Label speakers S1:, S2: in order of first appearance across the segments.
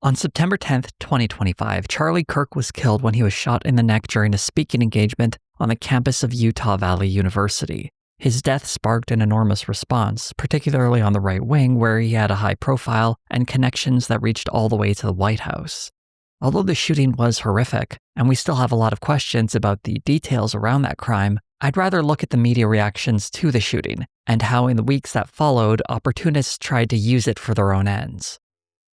S1: On September 10th, 2025, Charlie Kirk was killed when he was shot in the neck during a speaking engagement on the campus of Utah Valley University. His death sparked an enormous response, particularly on the right wing, where he had a high profile and connections that reached all the way to the White House. Although the shooting was horrific, and we still have a lot of questions about the details around that crime, I'd rather look at the media reactions to the shooting and how in the weeks that followed, opportunists tried to use it for their own ends.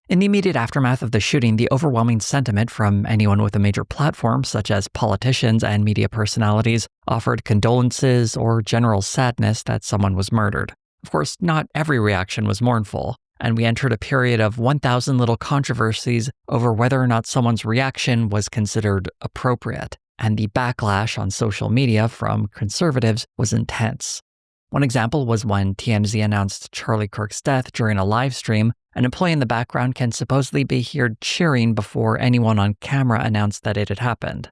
S1: In the immediate aftermath of the shooting, the overwhelming sentiment from anyone with a major platform, such as politicians and media personalities, offered condolences or general sadness that someone was murdered. Of course, not every reaction was mournful, and we entered a period of 1,000 little controversies over whether or not someone's reaction was considered appropriate, and the backlash on social media from conservatives was intense. One example was when TMZ announced Charlie Kirk's death during a live stream. An employee in the background can supposedly be heard cheering before anyone on camera announced that it had happened.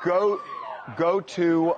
S2: Go to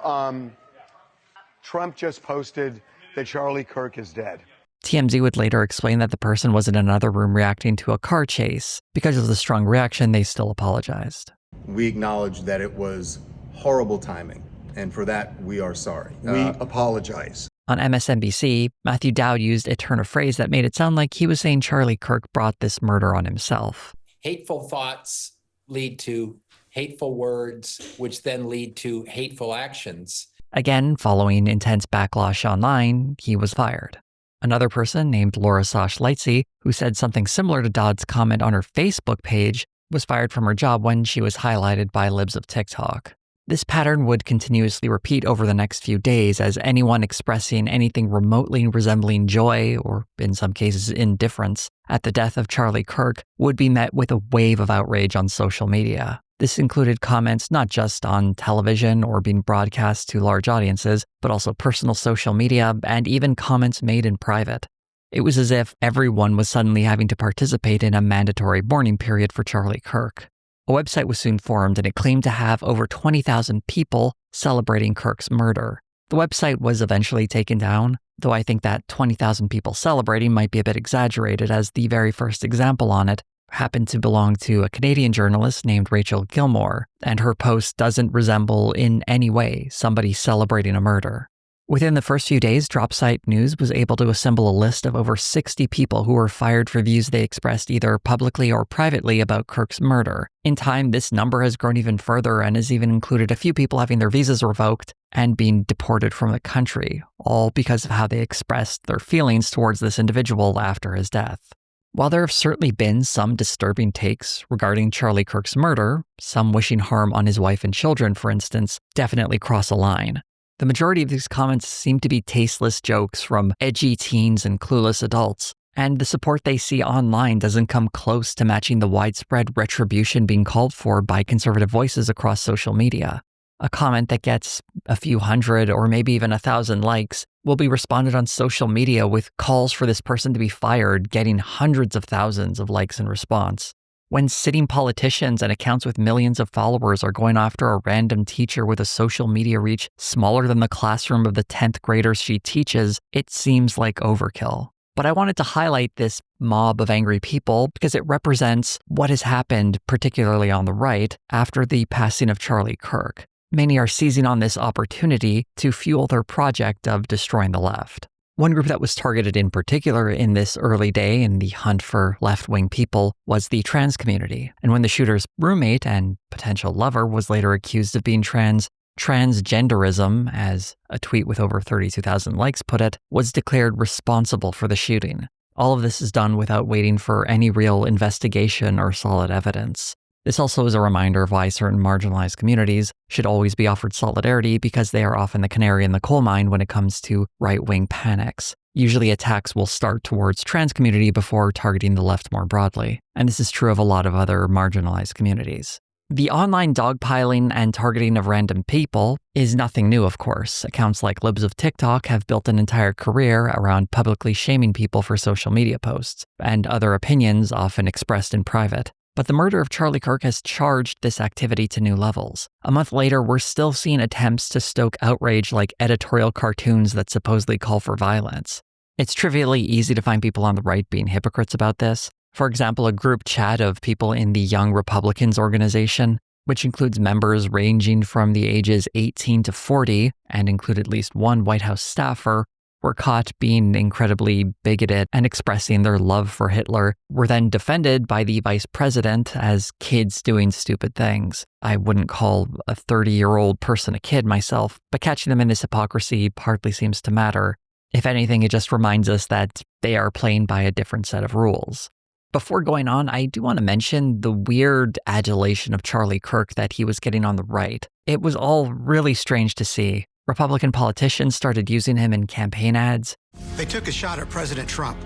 S2: Trump just posted that Charlie Kirk is dead.
S1: TMZ would later explain that the person was in another room reacting to a car chase. Because of the strong reaction, they still apologized.
S3: We acknowledge that it was horrible timing, and for that, we are sorry.
S2: We apologize.
S1: On MSNBC, Matthew Dowd used a turn of phrase that made it sound like he was saying Charlie Kirk brought this murder on himself.
S4: Hateful thoughts lead to hateful words, which then lead to hateful actions.
S1: Again, following intense backlash online, he was fired. Another person named Laura Sosh Lightsey, who said something similar to Dodd's comment on her Facebook page, was fired from her job when she was highlighted by libs of TikTok. This pattern would continuously repeat over the next few days as anyone expressing anything remotely resembling joy, or in some cases indifference, at the death of Charlie Kirk would be met with a wave of outrage on social media. This included comments not just on television or being broadcast to large audiences, but also personal social media and even comments made in private. It was as if everyone was suddenly having to participate in a mandatory mourning period for Charlie Kirk. A website was soon formed and it claimed to have over 20,000 people celebrating Kirk's murder. The website was eventually taken down, though I think that 20,000 people celebrating might be a bit exaggerated, as the very first example on it happened to belong to a Canadian journalist named Rachel Gilmore, and her post doesn't resemble in any way somebody celebrating a murder. Within the first few days, Dropsite News was able to assemble a list of over 60 people who were fired for views they expressed either publicly or privately about Kirk's murder. In time, this number has grown even further and has even included a few people having their visas revoked and being deported from the country, all because of how they expressed their feelings towards this individual after his death. While there have certainly been some disturbing takes regarding Charlie Kirk's murder, some wishing harm on his wife and children, for instance, definitely cross a line. The majority of these comments seem to be tasteless jokes from edgy teens and clueless adults, and the support they see online doesn't come close to matching the widespread retribution being called for by conservative voices across social media. A comment that gets a few hundred or maybe even 1,000 likes will be responded on social media with calls for this person to be fired, getting hundreds of thousands of likes in response. When sitting politicians and accounts with millions of followers are going after a random teacher with a social media reach smaller than the classroom of the 10th graders she teaches, it seems like overkill. But I wanted to highlight this mob of angry people because it represents what has happened, particularly on the right, after the passing of Charlie Kirk. Many are seizing on this opportunity to fuel their project of destroying the left. One group that was targeted in particular in this early day in the hunt for left-wing people was the trans community. And when the shooter's roommate and potential lover was later accused of being transgenderism, as a tweet with over 32,000 likes put it, was declared responsible for the shooting. All of this is done without waiting for any real investigation or solid evidence. This also is a reminder of why certain marginalized communities should always be offered solidarity, because they are often the canary in the coal mine when it comes to right-wing panics. Usually attacks will start towards trans community before targeting the left more broadly, and this is true of a lot of other marginalized communities. The online dogpiling and targeting of random people is nothing new, of course. Accounts like Libs of TikTok have built an entire career around publicly shaming people for social media posts, and other opinions often expressed in private. But the murder of Charlie Kirk has charged this activity to new levels. A month later, we're still seeing attempts to stoke outrage like editorial cartoons that supposedly call for violence. It's trivially easy to find people on the right being hypocrites about this. For example, a group chat of people in the Young Republicans organization, which includes members ranging from the ages 18 to 40 and include at least one White House staffer, were caught being incredibly bigoted and expressing their love for Hitler, were then defended by the vice president as kids doing stupid things. I wouldn't call a 30-year-old person a kid myself, but catching them in this hypocrisy hardly seems to matter. If anything, it just reminds us that they are playing by a different set of rules. Before going on, I do want to mention the weird adulation of Charlie Kirk that he was getting on the right. It was all really strange to see. Republican politicians started using him in campaign ads.
S5: They took a shot at President Trump.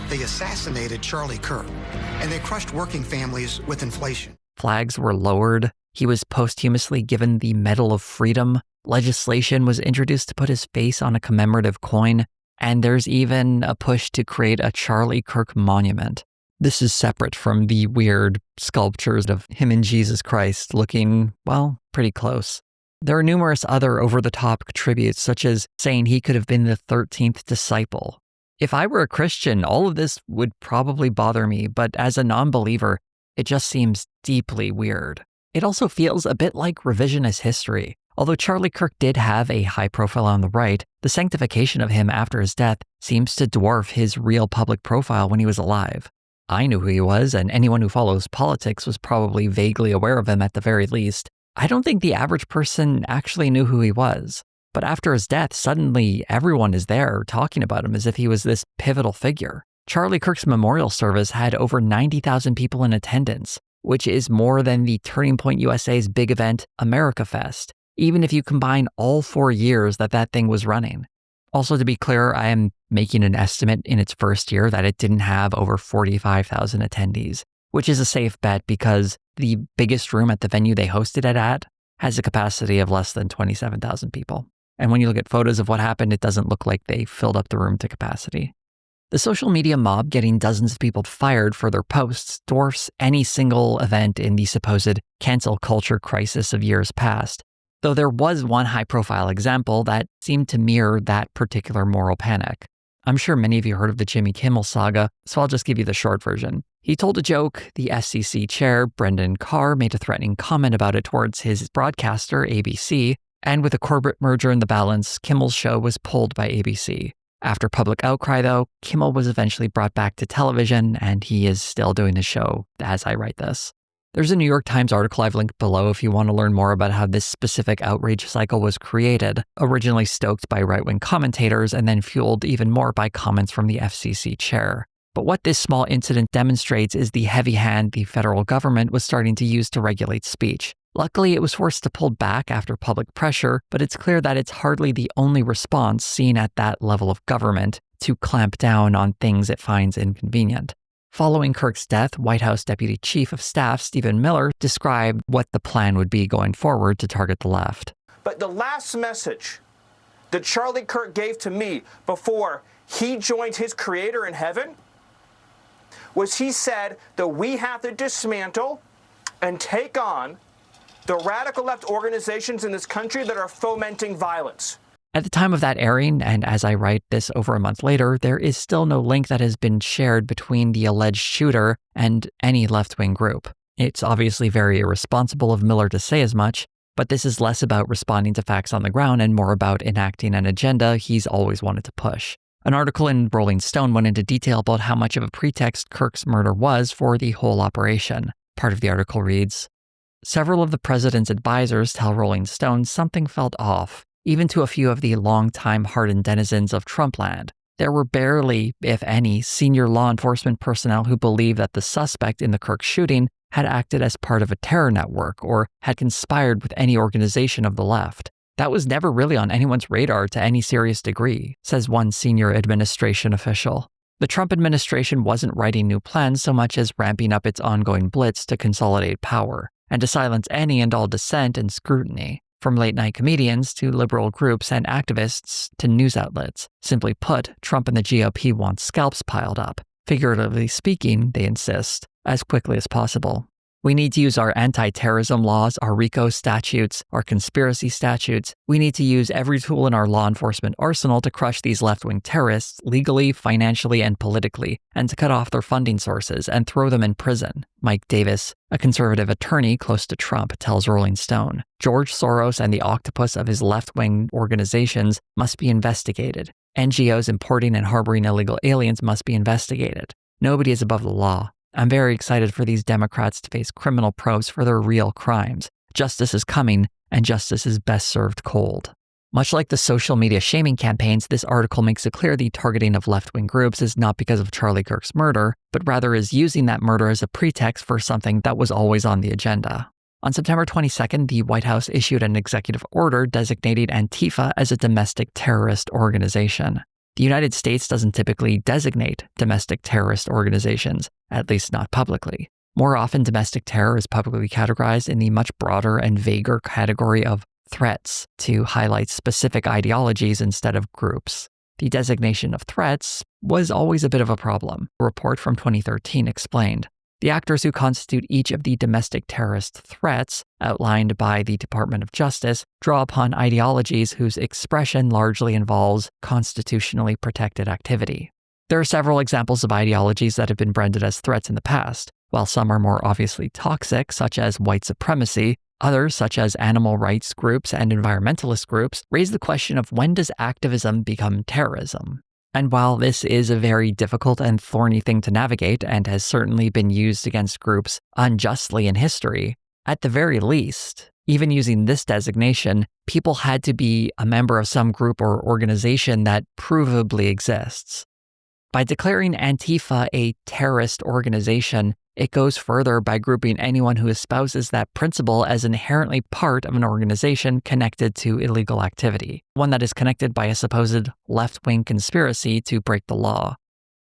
S5: They assassinated Charlie Kirk, and they crushed working families with inflation.
S1: Flags were lowered. He was posthumously given the Medal of Freedom. Legislation was introduced to put his face on a commemorative coin. And there's even a push to create a Charlie Kirk monument. This is separate from the weird sculptures of him and Jesus Christ looking, well, pretty close. There are numerous other over-the-top tributes, such as saying he could have been the 13th disciple. If I were a Christian, all of this would probably bother me, but as a non-believer, it just seems deeply weird. It also feels a bit like revisionist history. Although Charlie Kirk did have a high profile on the right, the sanctification of him after his death seems to dwarf his real public profile when he was alive. I knew who he was, and anyone who follows politics was probably vaguely aware of him at the very least. I don't think the average person actually knew who he was. But after his death, suddenly everyone is there talking about him as if he was this pivotal figure. Charlie Kirk's memorial service had over 90,000 people in attendance, which is more than the Turning Point USA's big event, America Fest, even if you combine all 4 years that thing was running. Also, to be clear, I am making an estimate in its first year that it didn't have over 45,000 attendees, which is a safe bet because the biggest room at the venue they hosted it at has a capacity of less than 27,000 people. And when you look at photos of what happened, it doesn't look like they filled up the room to capacity. The social media mob getting dozens of people fired for their posts dwarfs any single event in the supposed cancel culture crisis of years past, though there was one high-profile example that seemed to mirror that particular moral panic. I'm sure many of you heard of the Jimmy Kimmel saga, so I'll just give you the short version. He told a joke, the SEC chair, Brendan Carr, made a threatening comment about it towards his broadcaster, ABC, and with a corporate merger in the balance, Kimmel's show was pulled by ABC. After public outcry, though, Kimmel was eventually brought back to television, and he is still doing the show as I write this. There's a New York Times article I've linked below if you want to learn more about how this specific outrage cycle was created, originally stoked by right-wing commentators and then fueled even more by comments from the FCC chair. But what this small incident demonstrates is the heavy hand the federal government was starting to use to regulate speech. Luckily, it was forced to pull back after public pressure, but it's clear that it's hardly the only response seen at that level of government to clamp down on things it finds inconvenient. Following Kirk's death, White House Deputy Chief of Staff Stephen Miller described what the plan would be going forward to target the left.
S6: But the last message that Charlie Kirk gave to me before he joined his creator in heaven was he said that we have to dismantle and take on the radical left organizations in this country that are fomenting violence.
S1: At the time of that airing, and as I write this over a month later, there is still no link that has been shared between the alleged shooter and any left-wing group. It's obviously very irresponsible of Miller to say as much, but this is less about responding to facts on the ground and more about enacting an agenda he's always wanted to push. An article in Rolling Stone went into detail about how much of a pretext Kirk's murder was for the whole operation. Part of the article reads, "Several of the president's advisors tell Rolling Stone something felt off, even to a few of the long-time hardened denizens of Trumpland. There were barely, if any, senior law enforcement personnel who believed that the suspect in the Kirk shooting had acted as part of a terror network or had conspired with any organization of the left. That was never really on anyone's radar to any serious degree," says one senior administration official. The Trump administration wasn't writing new plans so much as ramping up its ongoing blitz to consolidate power and to silence any and all dissent and scrutiny, from late-night comedians to liberal groups and activists to news outlets. Simply put, Trump and the GOP want scalps piled up. Figuratively speaking, they insist, as quickly as possible. We need to use our anti-terrorism laws, our RICO statutes, our conspiracy statutes. We need to use every tool in our law enforcement arsenal to crush these left-wing terrorists legally, financially, and politically, and to cut off their funding sources and throw them in prison. Mike Davis, a conservative attorney close to Trump, tells Rolling Stone. George Soros and the octopus of his left-wing organizations must be investigated. NGOs importing and harboring illegal aliens must be investigated. Nobody is above the law. I'm very excited for these Democrats to face criminal probes for their real crimes. Justice is coming, and justice is best served cold. Much like the social media shaming campaigns, this article makes it clear the targeting of left-wing groups is not because of Charlie Kirk's murder, but rather is using that murder as a pretext for something that was always on the agenda. On September 22nd, the White House issued an executive order designating Antifa as a domestic terrorist organization. The United States doesn't typically designate domestic terrorist organizations, at least not publicly. More often, domestic terror is publicly categorized in the much broader and vaguer category of threats to highlight specific ideologies instead of groups. The designation of threats was always a bit of a problem. A report from 2013 explained. The actors who constitute each of the domestic terrorist threats outlined by the Department of Justice draw upon ideologies whose expression largely involves constitutionally protected activity. There are several examples of ideologies that have been branded as threats in the past. While some are more obviously toxic, such as white supremacy, others, such as animal rights groups and environmentalist groups, raise the question of when does activism become terrorism? And while this is a very difficult and thorny thing to navigate and has certainly been used against groups unjustly in history, at the very least, even using this designation, people had to be a member of some group or organization that provably exists. By declaring Antifa a terrorist organization, it goes further by grouping anyone who espouses that principle as inherently part of an organization connected to illegal activity, one that is connected by a supposed left-wing conspiracy to break the law.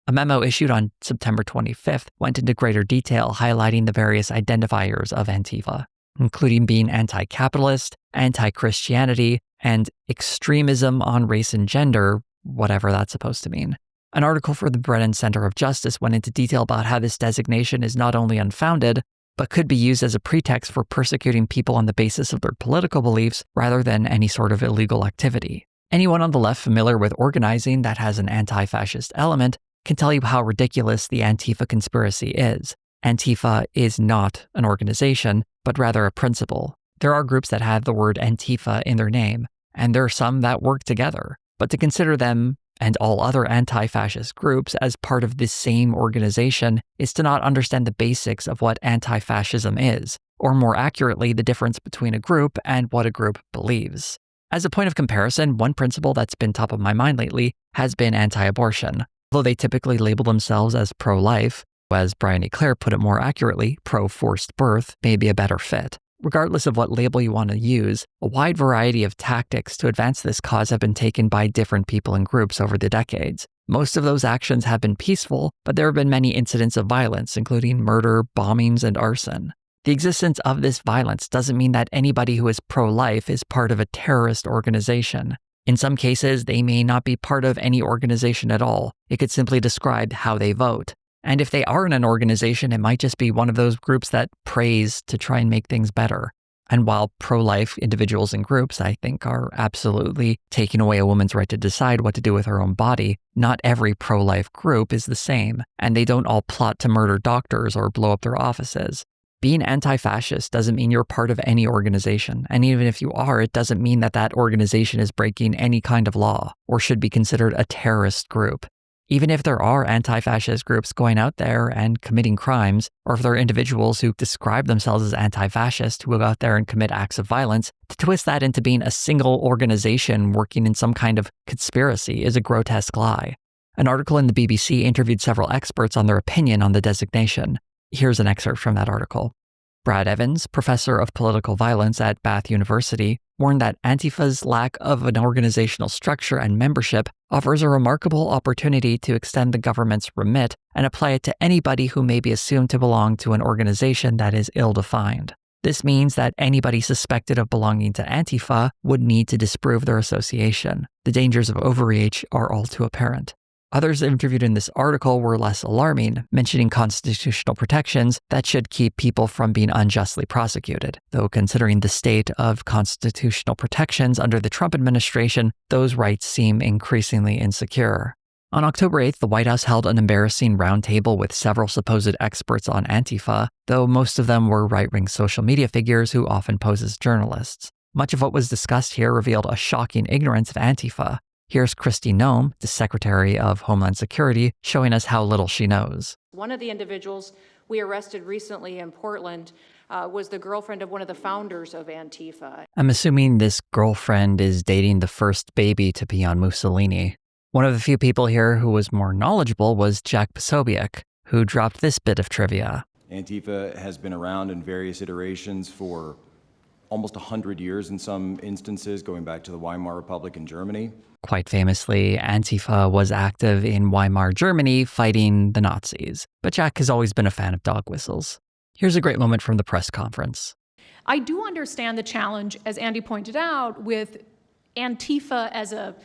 S1: A memo issued on September 25th went into greater detail highlighting the various identifiers of Antifa, including being anti-capitalist, anti-Christianity, and extremism on race and gender, whatever that's supposed to mean. An article for the Brennan Center of Justice went into detail about how this designation is not only unfounded, but could be used as a pretext for persecuting people on the basis of their political beliefs rather than any sort of illegal activity. Anyone on the left familiar with organizing that has an anti-fascist element can tell you how ridiculous the Antifa conspiracy is. Antifa is not an organization, but rather a principle. There are groups that have the word Antifa in their name, and there are some that work together. But to consider them and all other anti-fascist groups as part of this same organization is to not understand the basics of what anti-fascism is, or more accurately, the difference between a group and what a group believes. As a point of comparison, one principle that's been top of my mind lately has been anti-abortion. Although they typically label themselves as pro-life, as Brian E. Clare put it more accurately, pro-forced birth may be a better fit. Regardless of what label you want to use, a wide variety of tactics to advance this cause have been taken by different people and groups over the decades. Most of those actions have been peaceful, but there have been many incidents of violence, including murder, bombings, and arson. The existence of this violence doesn't mean that anybody who is pro-life is part of a terrorist organization. In some cases, they may not be part of any organization at all. It could simply describe how they vote. And if they are in an organization, it might just be one of those groups that prays to try and make things better. And while pro-life individuals and groups, I think, are absolutely taking away a woman's right to decide what to do with her own body, not every pro-life group is the same, and they don't all plot to murder doctors or blow up their offices. Being anti-fascist doesn't mean you're part of any organization, and even if you are, it doesn't mean that that organization is breaking any kind of law or should be considered a terrorist group. Even if there are anti-fascist groups going out there and committing crimes, or if there are individuals who describe themselves as anti-fascist who go out there and commit acts of violence, to twist that into being a single organization working in some kind of conspiracy is a grotesque lie. An article in the BBC interviewed several experts on their opinion on the designation. Here's an excerpt from that article. Brad Evans, professor of political violence at Bath University, warned that Antifa's lack of an organizational structure and membership offers a remarkable opportunity to extend the government's remit and apply it to anybody who may be assumed to belong to an organization that is ill-defined. This means that anybody suspected of belonging to Antifa would need to disprove their association. The dangers of overreach are all too apparent. Others interviewed in this article were less alarming, mentioning constitutional protections that should keep people from being unjustly prosecuted. Though considering the state of constitutional protections under the Trump administration, those rights seem increasingly insecure. On October 8th, the White House held an embarrassing roundtable with several supposed experts on Antifa, though most of them were right-wing social media figures who often pose as journalists. Much of what was discussed here revealed a shocking ignorance of Antifa. Here's Kristi Noem, the Secretary of Homeland Security, showing us how little she knows.
S7: One of the individuals we arrested recently in Portland was the girlfriend of one of the founders of Antifa.
S1: I'm assuming this girlfriend is dating the first baby to be on Mussolini. One of the few people here who was more knowledgeable was Jack Posobiec, who dropped this bit of trivia.
S8: Antifa has been around in various iterations for almost 100 years in some instances, going back to the Weimar Republic in Germany.
S1: Quite famously, Antifa was active in Weimar Germany fighting the Nazis, but Jack has always been a fan of dog whistles. Here's a great moment from the press conference.
S9: I do understand the challenge, as Andy pointed out, with Antifa as a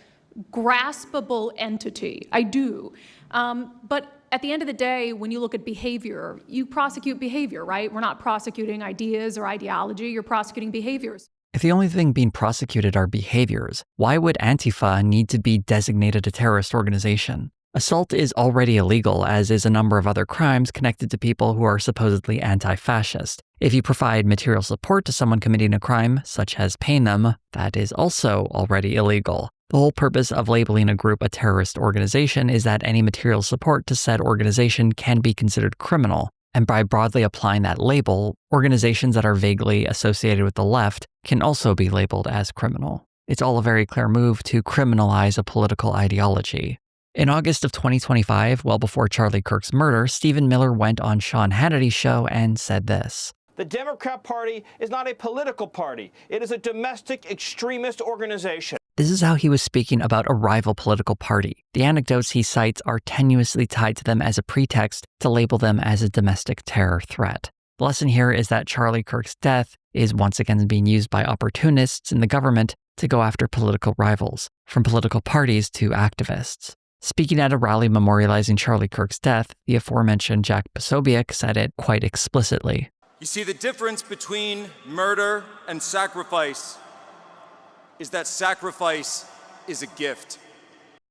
S9: graspable entity. I do. But at the end of the day, when you look at behavior, you prosecute behavior, right? We're not prosecuting ideas or ideology, you're prosecuting behaviors.
S1: If the only thing being prosecuted are behaviors, why would Antifa need to be designated a terrorist organization? Assault is already illegal, as is a number of other crimes connected to people who are supposedly anti-fascist. If you provide material support to someone committing a crime, such as paying them, that is also already illegal. The whole purpose of labeling a group a terrorist organization is that any material support to said organization can be considered criminal. And by broadly applying that label, organizations that are vaguely associated with the left can also be labeled as criminal. It's all a very clear move to criminalize a political ideology. In August of 2025, well before Charlie Kirk's murder, Stephen Miller went on Sean Hannity's show and said this.
S6: The Democrat Party is not a political party. It is a domestic extremist organization.
S1: This is how he was speaking about a rival political party. The anecdotes he cites are tenuously tied to them as a pretext to label them as a domestic terror threat. The lesson here is that Charlie Kirk's death is once again being used by opportunists in the government to go after political rivals, from political parties to activists. Speaking at a rally memorializing Charlie Kirk's death, the aforementioned Jack Posobiec said it quite explicitly.
S10: You see, the difference between murder and sacrifice is that sacrifice is a gift.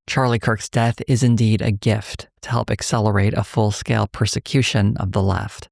S1: Charlie Kirk's death is indeed a gift to help accelerate a full-scale persecution of the left.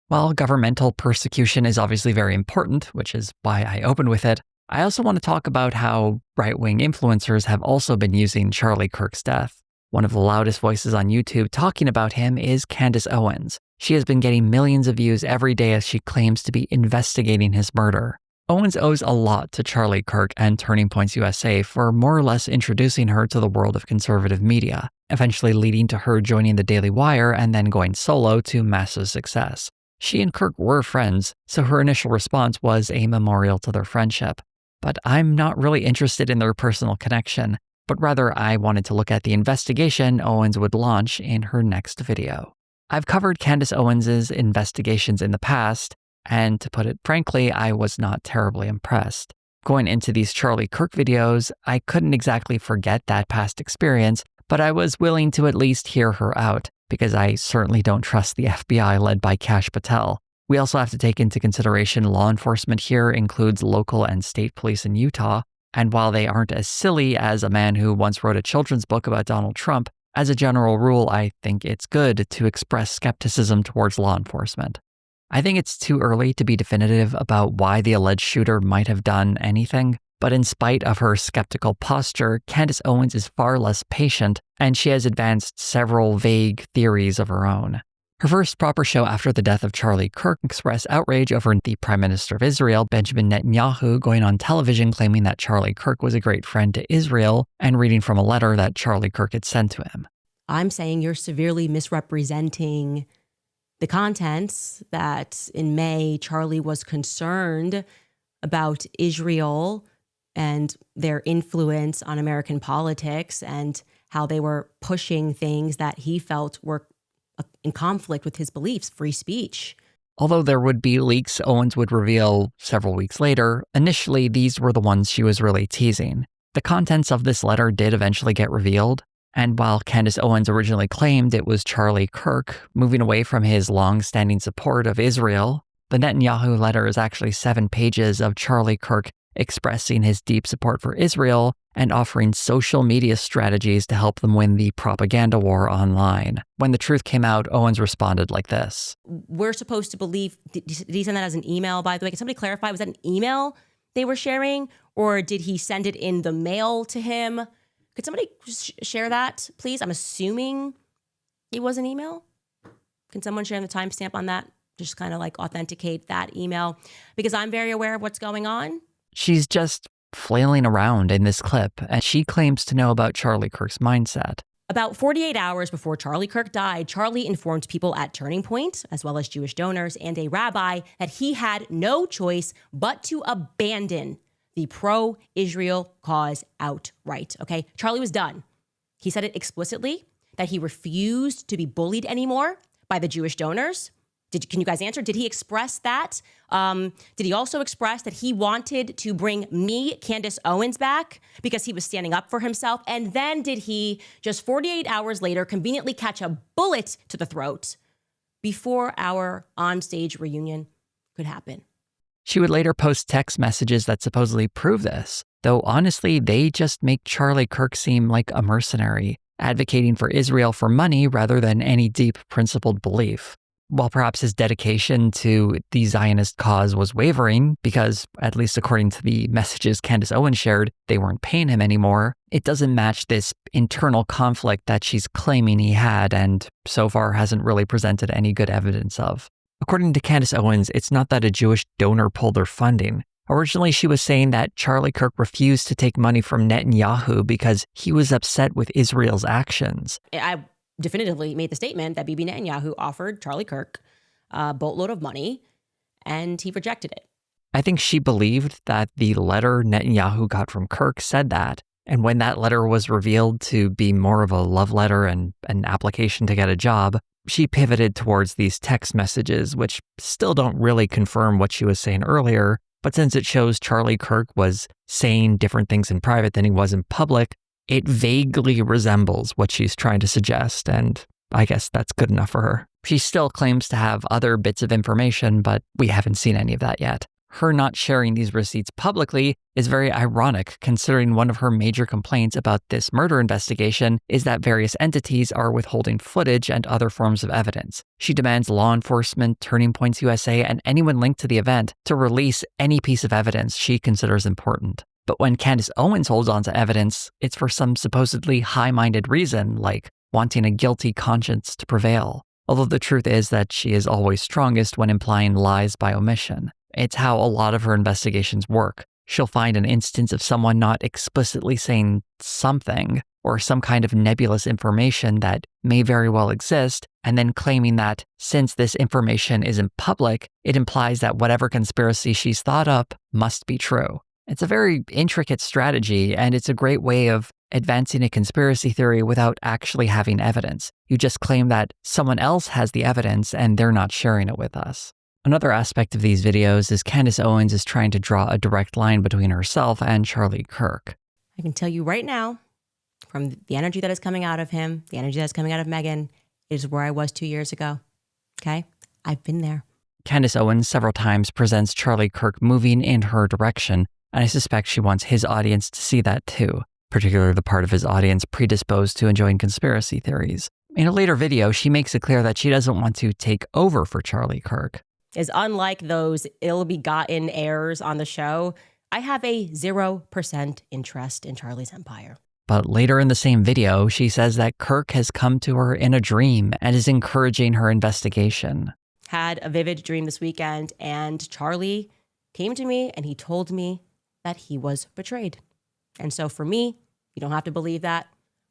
S1: While governmental persecution is obviously very important, which is why I opened with it, I also want to talk about how right-wing influencers have also been using Charlie Kirk's death. One of the loudest voices on YouTube talking about him is Candace Owens. She has been getting millions of views every day as she claims to be investigating his murder. Owens owes a lot to Charlie Kirk and Turning Points USA for more or less introducing her to the world of conservative media, eventually leading to her joining the Daily Wire and then going solo to massive success. She and Kirk were friends, so her initial response was a memorial to their friendship. But I'm not really interested in their personal connection, but rather I wanted to look at the investigation Owens would launch in her next video. I've covered Candace Owens' investigations in the past, and to put it frankly, I was not terribly impressed. Going into these Charlie Kirk videos, I couldn't exactly forget that past experience, but I was willing to at least hear her out, because I certainly don't trust the FBI led by Kash Patel. We also have to take into consideration law enforcement here includes local and state police in Utah, and while they aren't as silly as a man who once wrote a children's book about Donald Trump, as a general rule, I think it's good to express skepticism towards law enforcement. I think it's too early to be definitive about why the alleged shooter might have done anything, but in spite of her skeptical posture, Candace Owens is far less patient, and she has advanced several vague theories of her own. Her first proper show after the death of Charlie Kirk expressed outrage over the Prime Minister of Israel, Benjamin Netanyahu, going on television claiming that Charlie Kirk was a great friend to Israel and reading from a letter that Charlie Kirk had sent to him.
S11: I'm saying you're severely misrepresenting the contents, that in May, Charlie was concerned about Israel and their influence on American politics and how they were pushing things that he felt were in conflict with his beliefs, free speech.
S1: Although there would be leaks Owens would reveal several weeks later, initially these were the ones she was really teasing. The contents of this letter did eventually get revealed, And while Candace Owens originally claimed it was Charlie Kirk moving away from his long-standing support of Israel, the Netanyahu letter is actually 7 pages of Charlie Kirk expressing his deep support for Israel and offering social media strategies to help them win the propaganda war online. When the truth came out, Owens responded like this.
S11: We're supposed to believe, did he send that as an email, by the way? Can somebody clarify? Was that an email they were sharing, or did he send it in the mail to him? Could somebody share that, please? I'm assuming it was an email. Can someone share the timestamp on that? Just kind of like authenticate that email, because I'm very aware of what's going on.
S1: She's just flailing around in this clip, and she claims to know about Charlie Kirk's mindset.
S11: About 48 hours before Charlie Kirk died, Charlie informed people at Turning Point, as well as Jewish donors and a rabbi, that he had no choice but to abandon the pro-Israel cause outright, okay? Charlie was done. He said it explicitly, that he refused to be bullied anymore by the Jewish donors. Can you guys answer? Did he express that? Did he also express that he wanted to bring me, Candace Owens, back because he was standing up for himself? And then did he, just 48 hours later, conveniently catch a bullet to the throat before our onstage reunion could happen?
S1: She would later post text messages that supposedly prove this, though honestly, they just make Charlie Kirk seem like a mercenary, advocating for Israel for money rather than any deep principled belief. While perhaps his dedication to the Zionist cause was wavering, because, at least according to the messages Candace Owens shared, they weren't paying him anymore, it doesn't match this internal conflict that she's claiming he had and so far hasn't really presented any good evidence of. According to Candace Owens, it's not that a Jewish donor pulled her funding. Originally, she was saying that Charlie Kirk refused to take money from Netanyahu because he was upset with Israel's actions.
S11: I definitively made the statement that Bibi Netanyahu offered Charlie Kirk a boatload of money, and he rejected it.
S1: I think she believed that the letter Netanyahu got from Kirk said that, and when that letter was revealed to be more of a love letter and an application to get a job, she pivoted towards these text messages, which still don't really confirm what she was saying earlier, but since it shows Charlie Kirk was saying different things in private than he was in public, it vaguely resembles what she's trying to suggest, and I guess that's good enough for her. She still claims to have other bits of information, but we haven't seen any of that yet. Her not sharing these receipts publicly is very ironic, considering one of her major complaints about this murder investigation is that various entities are withholding footage and other forms of evidence. She demands law enforcement, Turning Points USA, and anyone linked to the event to release any piece of evidence she considers important. But when Candace Owens holds on to evidence, it's for some supposedly high-minded reason, like wanting a guilty conscience to prevail. Although the truth is that she is always strongest when implying lies by omission. It's how a lot of her investigations work. She'll find an instance of someone not explicitly saying something, or some kind of nebulous information that may very well exist, and then claiming that since this information isn't public, it implies that whatever conspiracy she's thought up must be true. It's a very intricate strategy, and it's a great way of advancing a conspiracy theory without actually having evidence. You just claim that someone else has the evidence and they're not sharing it with us. Another aspect of these videos is Candace Owens is trying to draw a direct line between herself and Charlie Kirk.
S11: I can tell you right now, from the energy that is coming out of him, the energy that's coming out of Meghan, is where I was 2 years ago. Okay? I've been there.
S1: Candace Owens several times presents Charlie Kirk moving in her direction, and I suspect she wants his audience to see that too, particularly the part of his audience predisposed to enjoying conspiracy theories. In a later video, she makes it clear that she doesn't want to take over for Charlie Kirk.
S11: Is unlike those ill-begotten heirs on the show, I have a 0% interest in Charlie's empire.
S1: But later in the same video, she says that Kirk has come to her in a dream and is encouraging her investigation.
S11: Had a vivid dream this weekend, and Charlie came to me and he told me that he was betrayed. And so for me, you don't have to believe that,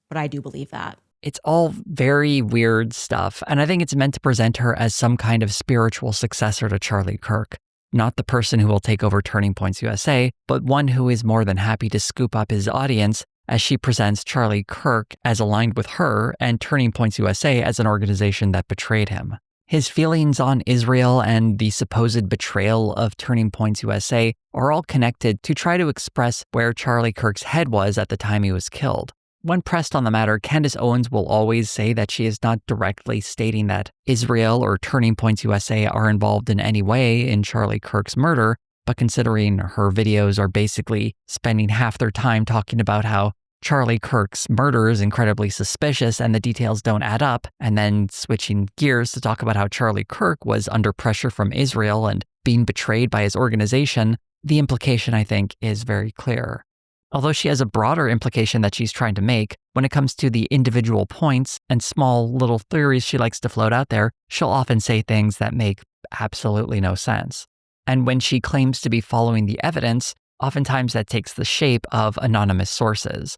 S11: but I do believe that.
S1: It's all very weird stuff, and I think it's meant to present her as some kind of spiritual successor to Charlie Kirk. Not the person who will take over Turning Points USA, but one who is more than happy to scoop up his audience as she presents Charlie Kirk as aligned with her and Turning Points USA as an organization that betrayed him. His feelings on Israel and the supposed betrayal of Turning Points USA are all connected to try to express where Charlie Kirk's head was at the time he was killed. When pressed on the matter, Candace Owens will always say that she is not directly stating that Israel or Turning Points USA are involved in any way in Charlie Kirk's murder, but considering her videos are basically spending half their time talking about how Charlie Kirk's murder is incredibly suspicious and the details don't add up, and then switching gears to talk about how Charlie Kirk was under pressure from Israel and being betrayed by his organization, the implication, I think, is very clear. Although she has a broader implication that she's trying to make, when it comes to the individual points and small little theories she likes to float out there, she'll often say things that make absolutely no sense. And when she claims to be following the evidence, oftentimes that takes the shape of anonymous sources.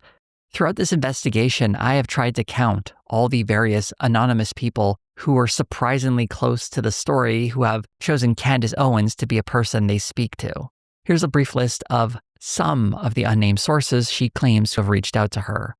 S1: Throughout this investigation, I have tried to count all the various anonymous people who are surprisingly close to the story who have chosen Candace Owens to be a person they speak to. Here's a brief list of some of the unnamed sources she claims to have reached out to her.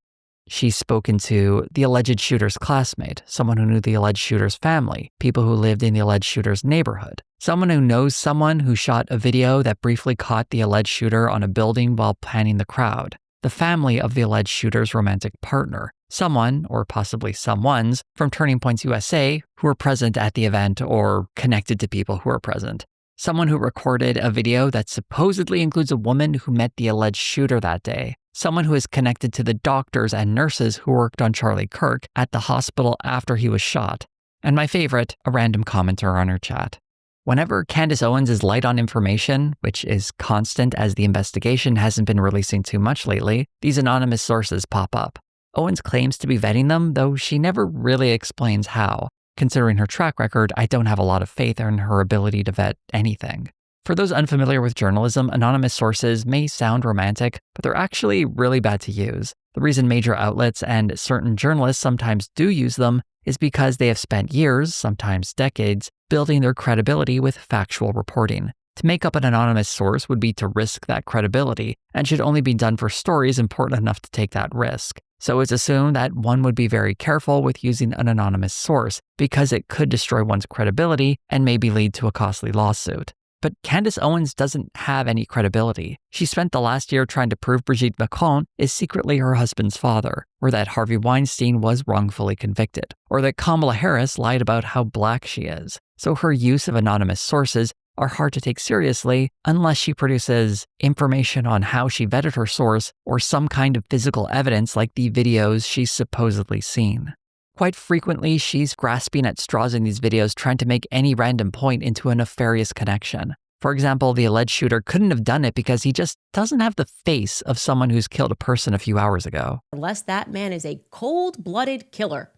S1: She's spoken to the alleged shooter's classmate, someone who knew the alleged shooter's family, people who lived in the alleged shooter's neighborhood, someone who knows someone who shot a video that briefly caught the alleged shooter on a building while panning the crowd, the family of the alleged shooter's romantic partner, someone, or possibly someones, from Turning Points USA who were present at the event or connected to people who were present, someone who recorded a video that supposedly includes a woman who met the alleged shooter that day, someone who is connected to the doctors and nurses who worked on Charlie Kirk at the hospital after he was shot, and my favorite, a random commenter on her chat. Whenever Candace Owens is light on information, which is constant as the investigation hasn't been releasing too much lately, these anonymous sources pop up. Owens claims to be vetting them, though she never really explains how. Considering her track record, I don't have a lot of faith in her ability to vet anything. For those unfamiliar with journalism, anonymous sources may sound romantic, but they're actually really bad to use. The reason major outlets and certain journalists sometimes do use them is because they have spent years, sometimes decades, building their credibility with factual reporting. To make up an anonymous source would be to risk that credibility, and should only be done for stories important enough to take that risk. So it's assumed that one would be very careful with using an anonymous source, because it could destroy one's credibility and maybe lead to a costly lawsuit. But Candace Owens doesn't have any credibility. She spent the last year trying to prove Brigitte Macron is secretly her husband's father, or that Harvey Weinstein was wrongfully convicted, or that Kamala Harris lied about how black she is. So her use of anonymous sources are hard to take seriously unless she produces information on how she vetted her source or some kind of physical evidence like the videos she's supposedly seen. Quite frequently, she's grasping at straws in these videos trying to make any random point into a nefarious connection. For example, the alleged shooter couldn't have done it because he just doesn't have the face of someone who's killed a person a few hours ago.
S11: Unless that man is a cold-blooded killer.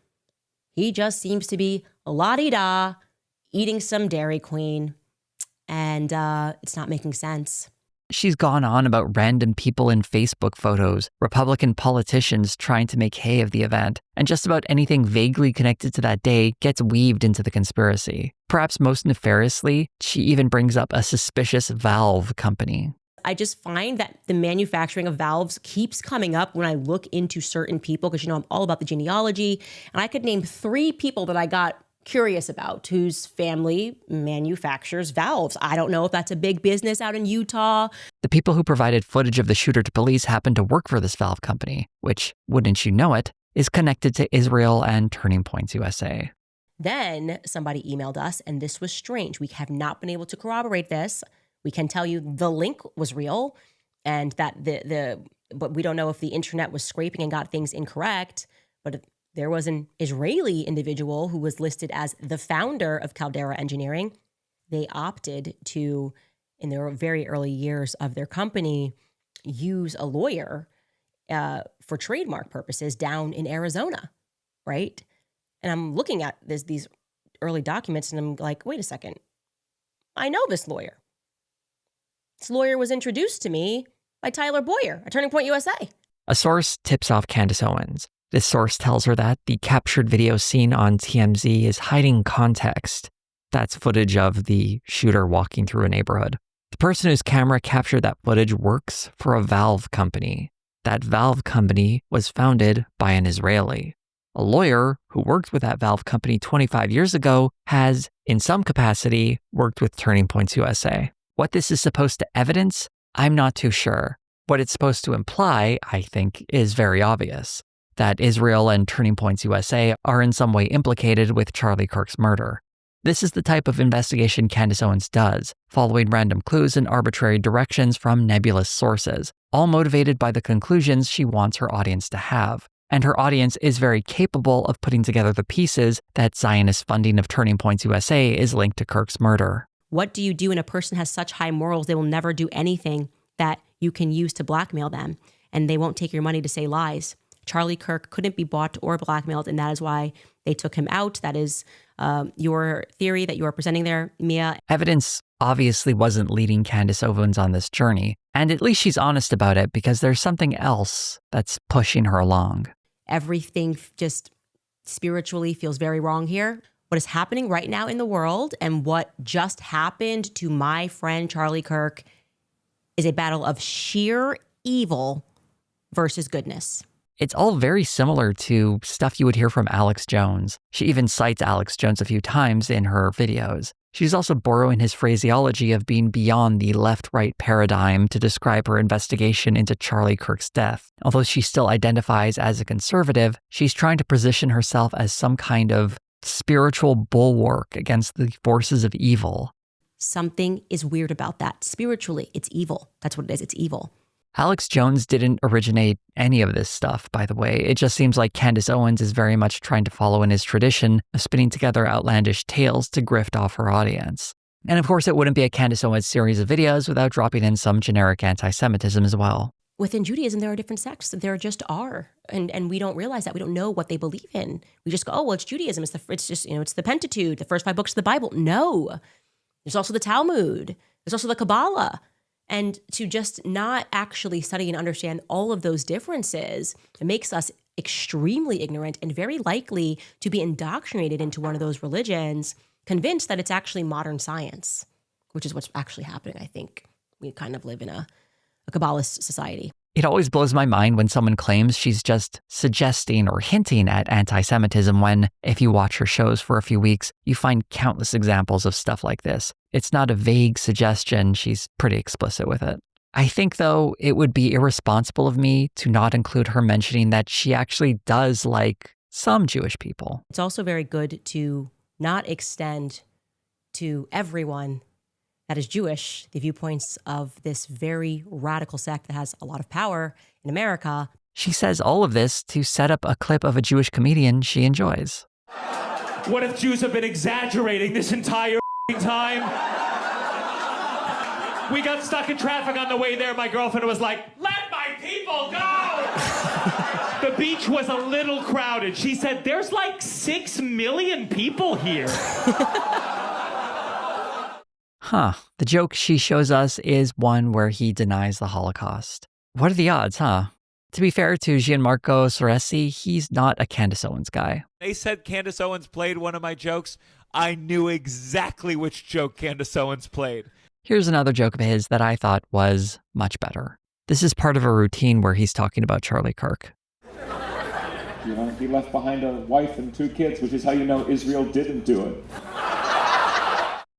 S11: He just seems to be la-di-da, eating some Dairy Queen, and it's not making sense.
S1: She's gone on about random people in Facebook photos, Republican politicians trying to make hay of the event, and just about anything vaguely connected to that day gets weaved into the conspiracy. Perhaps most nefariously, she even brings up a suspicious valve company.
S11: I just find that the manufacturing of valves keeps coming up when I look into certain people, because, I'm all about the genealogy, and I could name 3 people that I got curious about whose family manufactures valves. I don't know if that's a big business out in Utah.
S1: The people who provided footage of the shooter to police happen to work for this valve company, which, wouldn't you know it, is connected to Israel and Turning Points USA.
S11: Then somebody emailed us, and this was strange. We have not been able to corroborate this. We can tell you the link was real, and that but we don't know if the internet was scraping and got things incorrect. But there was an Israeli individual who was listed as the founder of Caldera Engineering. They opted to, in their very early years of their company, use a lawyer for trademark purposes down in Arizona, right? And I'm looking at these early documents, and I'm like, wait a second. I know this lawyer. This lawyer was introduced to me by Tyler Boyer at Turning Point USA.
S1: A source tips off Candace Owens. This source tells her that the captured video seen on TMZ is hiding context. That's footage of the shooter walking through a neighborhood. The person whose camera captured that footage works for a valve company. That valve company was founded by an Israeli. A lawyer who worked with that valve company 25 years ago has, in some capacity, worked with Turning Points USA. What this is supposed to evidence, I'm not too sure. What it's supposed to imply, I think, is very obvious. that Israel and Turning Points USA are in some way implicated with Charlie Kirk's murder. This is the type of investigation Candace Owens does, following random clues and arbitrary directions from nebulous sources, all motivated by the conclusions she wants her audience to have. And her audience is very capable of putting together the pieces that Zionist funding of Turning Points USA is linked to Kirk's murder.
S11: What do you do when a person has such high morals they will never do anything that you can use to blackmail them, and they won't take your money to say lies? Charlie Kirk couldn't be bought or blackmailed, and that is why they took him out. That is your theory that you are presenting there, Mia.
S1: Evidence obviously wasn't leading Candace Owens on this journey, and at least she's honest about it because there's something else that's pushing her along.
S11: Everything just spiritually feels very wrong here. What is happening right now in the world and what just happened to my friend Charlie Kirk is a battle of sheer evil versus goodness.
S1: It's all very similar to stuff you would hear from Alex Jones. She even cites Alex Jones a few times in her videos. She's also borrowing his phraseology of being beyond the left-right paradigm to describe her investigation into Charlie Kirk's death. Although she still identifies as a conservative, she's trying to position herself as some kind of spiritual bulwark against the forces of evil.
S11: Something is weird about that. Spiritually, it's evil. That's what it is. It's evil.
S1: Alex Jones didn't originate any of this stuff, by the way. It just seems like Candace Owens is very much trying to follow in his tradition of spinning together outlandish tales to grift off her audience. And of course, it wouldn't be a Candace Owens series of videos without dropping in some generic anti-Semitism as well.
S11: Within Judaism, there are different sects. There just are. And we don't realize that. We don't know what they believe in. We just go, oh, well, it's Judaism. It's the Pentateuch, the first 5 books of the Bible. No. There's also the Talmud. There's also the Kabbalah. And to just not actually study and understand all of those differences, it makes us extremely ignorant and very likely to be indoctrinated into one of those religions, convinced that it's actually modern science, which is what's actually happening. I think we kind of live in a Kabbalist society.
S1: It always blows my mind when someone claims she's just suggesting or hinting at anti-Semitism when, if you watch her shows for a few weeks, you find countless examples of stuff like this. It's not a vague suggestion, she's pretty explicit with it. I think, though, it would be irresponsible of me to not include her mentioning that she actually does like some Jewish people.
S11: It's also very good to not extend to everyone that is Jewish the viewpoints of this very radical sect that has a lot of power in America.
S1: She says all of this to set up a clip of a Jewish comedian she enjoys.
S12: What if Jews have been exaggerating this entire time? We got stuck in traffic on the way there. My girlfriend was like, let my people go! The beach was a little crowded. She said, there's like 6 million people here.
S1: Huh. The joke she shows us is one where he denies the Holocaust. What are the odds, huh? To be fair to Gianmarco Soresi, he's not a Candace Owens guy.
S12: They said Candace Owens played one of my jokes. I knew exactly which joke Candace Owens played.
S1: Here's another joke of his that I thought was much better. This is part of a routine where he's talking about Charlie Kirk.
S13: You know, he left behind a wife and 2 kids, which is how you know Israel didn't do it.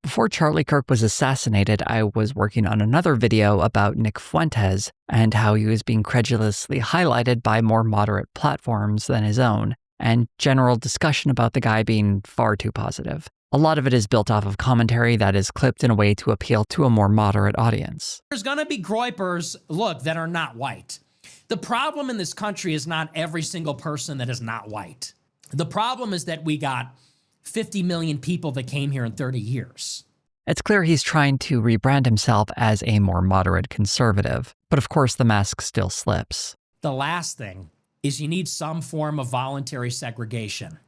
S1: Before Charlie Kirk was assassinated, I was working on another video about Nick Fuentes and how he was being credulously highlighted by more moderate platforms than his own, and general discussion about the guy being far too positive. A lot of it is built off of commentary that is clipped in a way to appeal to a more moderate audience.
S14: There's going to be groypers, look, that are not white. The problem in this country is not every single person that is not white. The problem is that we got 50 million people that came here in 30 years.
S1: It's clear he's trying to rebrand himself as a more moderate conservative, but of course the mask still slips.
S14: The last thing is you need some form of voluntary segregation.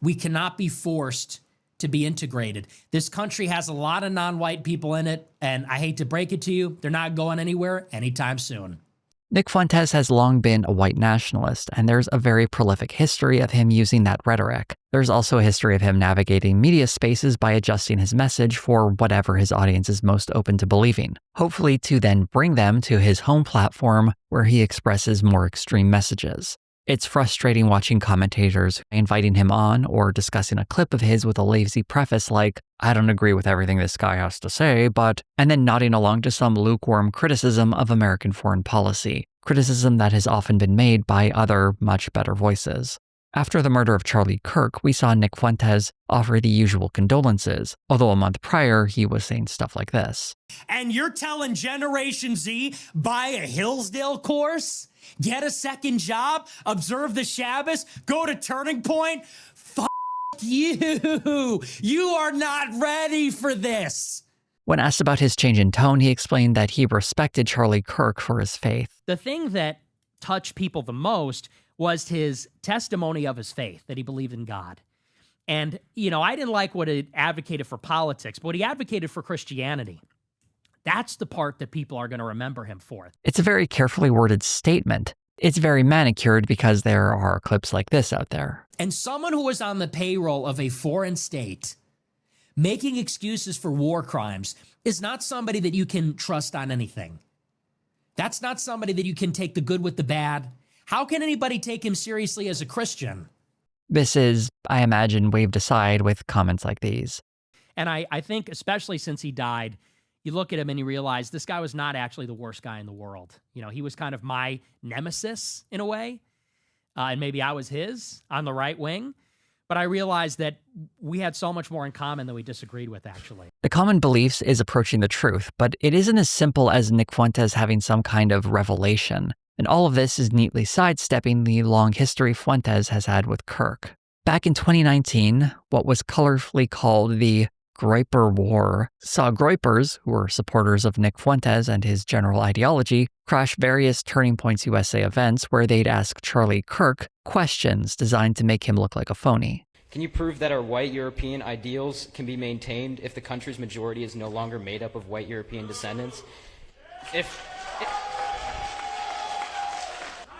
S14: We cannot be forced to be integrated. This country has a lot of non-white people in it, and I hate to break it to you, they're not going anywhere anytime soon.
S1: Nick Fuentes has long been a white nationalist, and there's a very prolific history of him using that rhetoric. There's also a history of him navigating media spaces by adjusting his message for whatever his audience is most open to believing, hopefully to then bring them to his home platform where he expresses more extreme messages. It's frustrating watching commentators inviting him on or discussing a clip of his with a lazy preface like, I don't agree with everything this guy has to say, but, and then nodding along to some lukewarm criticism of American foreign policy, criticism that has often been made by other, much better voices. After the murder of Charlie Kirk, we saw Nick Fuentes offer the usual condolences, although a month prior, he was saying stuff like this.
S14: And you're telling Generation Z, buy a Hillsdale course, get a second job, observe the Shabbos, go to Turning Point? Fuck you. You are not ready for this.
S1: When asked about his change in tone, he explained that he respected Charlie Kirk for his faith.
S15: The thing that touched people the most was his testimony of his faith, that he believed in God. And, I didn't like what he advocated for politics, but what he advocated for Christianity. That's the part that people are going to remember him for.
S1: It's a very carefully worded statement. It's very manicured because there are clips like this out there.
S14: And someone who was on the payroll of a foreign state making excuses for war crimes is not somebody that you can trust on anything. That's not somebody that you can take the good with the bad. How can anybody take him seriously as a Christian?
S1: This is, I imagine, waved aside with comments like these.
S15: And I think, especially since he died, you look at him and you realize this guy was not actually the worst guy in the world. He was kind of my nemesis in a way. And maybe I was his on the right wing. But I realized that we had so much more in common than we disagreed with, actually.
S1: The common beliefs is approaching the truth, but it isn't as simple as Nick Fuentes having some kind of revelation. And all of this is neatly sidestepping the long history Fuentes has had with Kirk. Back in 2019, what was colorfully called the Groyper War saw Groypers, who were supporters of Nick Fuentes and his general ideology, crash various Turning Points USA events where they'd ask Charlie Kirk questions designed to make him look like a phony.
S16: Can you prove that our white European ideals can be maintained if the country's majority is no longer made up of white European descendants?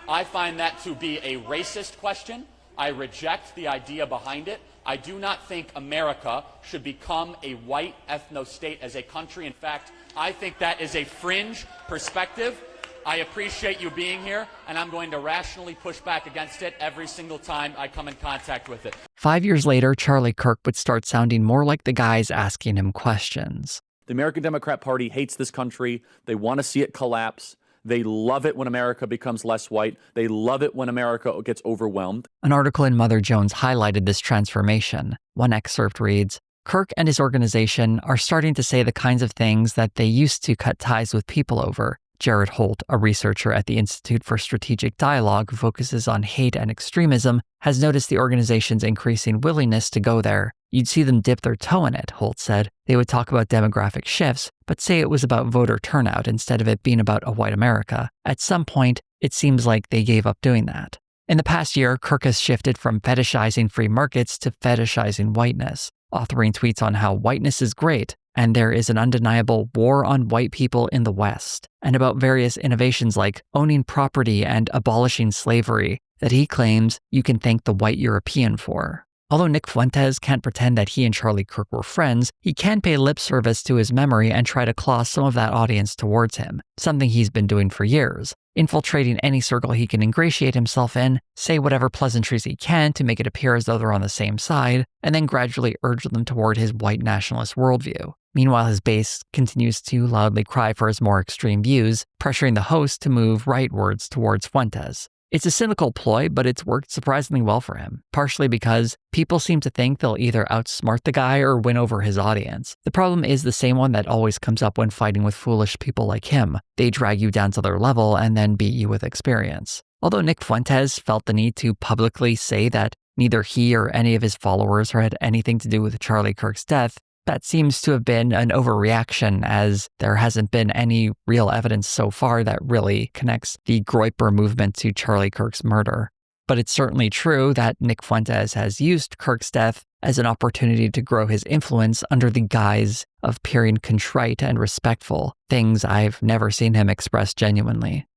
S17: I find that to be a racist question. I reject the idea behind it. I do not think America should become a white ethno-state as a country. In fact, I think that is a fringe perspective. I appreciate you being here, and I'm going to rationally push back against it every single time I come in contact with it.
S1: 5 years later, Charlie Kirk would start sounding more like the guys asking him questions.
S18: The American Democrat Party hates this country. They want to see it collapse. They love it when America becomes less white. They love it when America gets overwhelmed.
S1: An article in Mother Jones highlighted this transformation. One excerpt reads, Kirk and his organization are starting to say the kinds of things that they used to cut ties with people over. Jared Holt, a researcher at the Institute for Strategic Dialogue who focuses on hate and extremism, has noticed the organization's increasing willingness to go there. You'd see them dip their toe in it, Holt said. They would talk about demographic shifts, but say it was about voter turnout instead of it being about a white America. At some point, it seems like they gave up doing that. In the past year, Kirk has shifted from fetishizing free markets to fetishizing whiteness, authoring tweets on how whiteness is great, and there is an undeniable war on white people in the West, and about various innovations like owning property and abolishing slavery that he claims you can thank the white European for. Although Nick Fuentes can't pretend that he and Charlie Kirk were friends, he can pay lip service to his memory and try to claw some of that audience towards him, something he's been doing for years, infiltrating any circle he can ingratiate himself in, say whatever pleasantries he can to make it appear as though they're on the same side, and then gradually urge them toward his white nationalist worldview. Meanwhile, his base continues to loudly cry for his more extreme views, pressuring the host to move rightwards towards Fuentes. It's a cynical ploy, but it's worked surprisingly well for him, partially because people seem to think they'll either outsmart the guy or win over his audience. The problem is the same one that always comes up when fighting with foolish people like him. They drag you down to their level and then beat you with experience. Although Nick Fuentes felt the need to publicly say that neither he or any of his followers had anything to do with Charlie Kirk's death, that seems to have been an overreaction, as there hasn't been any real evidence so far that really connects the Groyper movement to Charlie Kirk's murder. But it's certainly true that Nick Fuentes has used Kirk's death as an opportunity to grow his influence under the guise of appearing contrite and respectful, things I've never seen him express genuinely.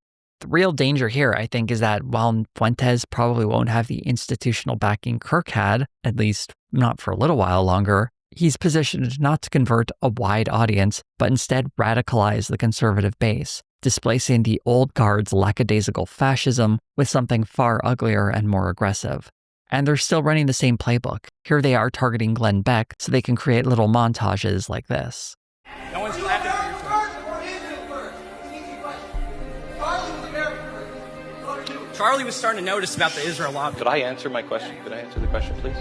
S1: The real danger here, I think, is that while Fuentes probably won't have the institutional backing Kirk had, at least not for a little while longer, he's positioned not to convert a wide audience, but instead radicalize the conservative base, displacing the old guard's lackadaisical fascism with something far uglier and more aggressive. And they're still running the same playbook. Here they are targeting Glenn Beck so they can create little montages like this.
S19: No one's clapping for your Charlie was starting to notice about the Israel lobby.
S20: Could I answer my question? Could I answer the question, please?